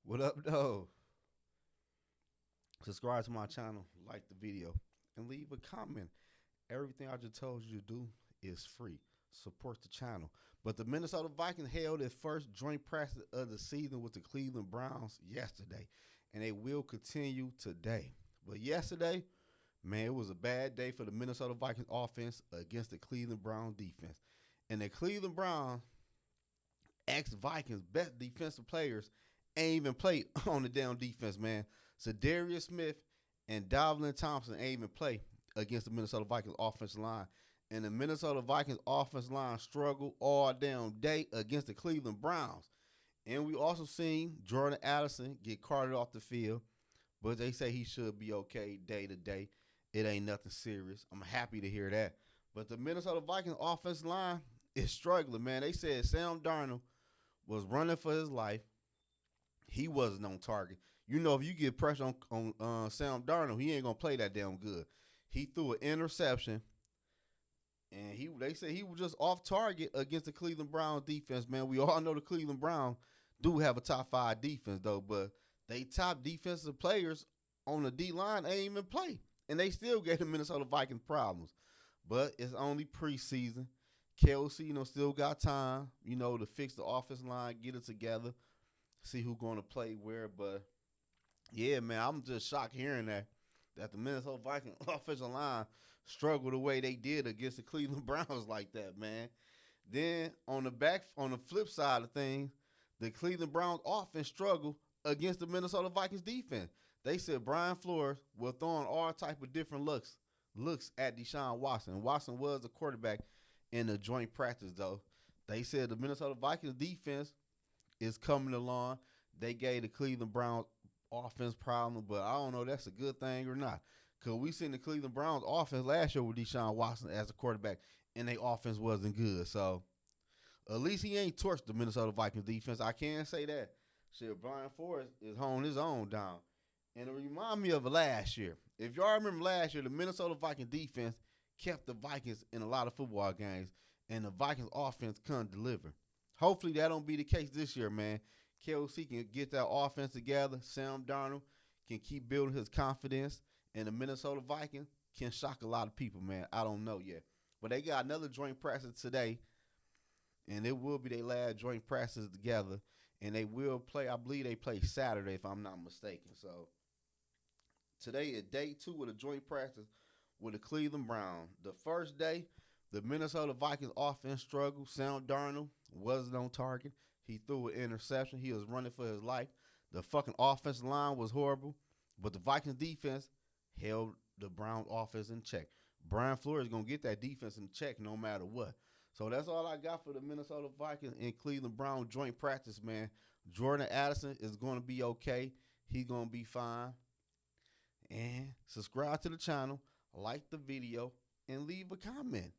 What up, though? Subscribe to my channel, like the video, and leave a comment. Everything I just told you to do is free. Support the channel. But the Minnesota Vikings held their first joint practice of the season with the Cleveland Browns yesterday, and they will continue today. But yesterday, man, it was a bad day for the Minnesota Vikings offense against the Cleveland Browns defense. And the Cleveland Browns ex-Vikings best defensive players ain't even played on the down defense, man. So Darius Smith and Davlin Thompson ain't even play against the Minnesota Vikings offensive line. And the Minnesota Vikings offensive line struggled all damn day against the Cleveland Browns. And we also seen Jordan Addison get carted off the field, but they say he should be okay day to day. It ain't nothing serious. I'm happy to hear that. But the Minnesota Vikings offensive line is struggling, man. They said Sam Darnold was running for his life. He wasn't on target. You know, if you get pressure on Sam Darnold, he ain't gonna play that damn good. He threw an interception, and they said he was just off target against the Cleveland Browns defense. Man, we all know the Cleveland Browns do have a top 5 defense though, but they top defensive players on the D line ain't even play, and they still gave the Minnesota Vikings problems. But it's only preseason. Kelsey, still got time, to fix the offensive line, get it together, see who's going to play where. But yeah, man, I'm just shocked hearing that the Minnesota Vikings offensive line struggled the way they did against the Cleveland Browns like that, man. Then on the flip side of things, the Cleveland Browns offense struggled against the Minnesota Vikings defense. They said Brian Flores was throwing all type of different looks at Deshaun Watson. Watson was the quarterback in the joint practice, though. They said the Minnesota Vikings defense is coming along. They gave the Cleveland Browns offense problem, but I don't know if that's a good thing or not. Because we seen the Cleveland Browns offense last year with Deshaun Watson as a quarterback, and their offense wasn't good. So at least he ain't torched the Minnesota Vikings defense. I can say that. Shit, Brian Flores is holding his own down. And it remind me of last year. If y'all remember last year, the Minnesota Vikings defense kept the Vikings in a lot of football games, and the Vikings offense couldn't deliver. Hopefully that don't be the case this year, man. KOC can get that offense together. Sam Darnold can keep building his confidence, and the Minnesota Vikings can shock a lot of people, man. I don't know yet. But they got another joint practice today, and it will be their last joint practice together. And they will play, I believe they play Saturday, if I'm not mistaken. So today is day 2 of the joint practice with the Cleveland Browns. The first day, the Minnesota Vikings offense struggled. Sam Darnold wasn't on target. He threw an interception. He was running for his life. The fucking offensive line was horrible. But the Vikings defense held the Browns offense in check. Brian Flores is going to get that defense in check no matter what. So that's all I got for the Minnesota Vikings and Cleveland Browns joint practice, man. Jordan Addison is going to be okay. He's going to be fine. And subscribe to the channel, like the video, and leave a comment.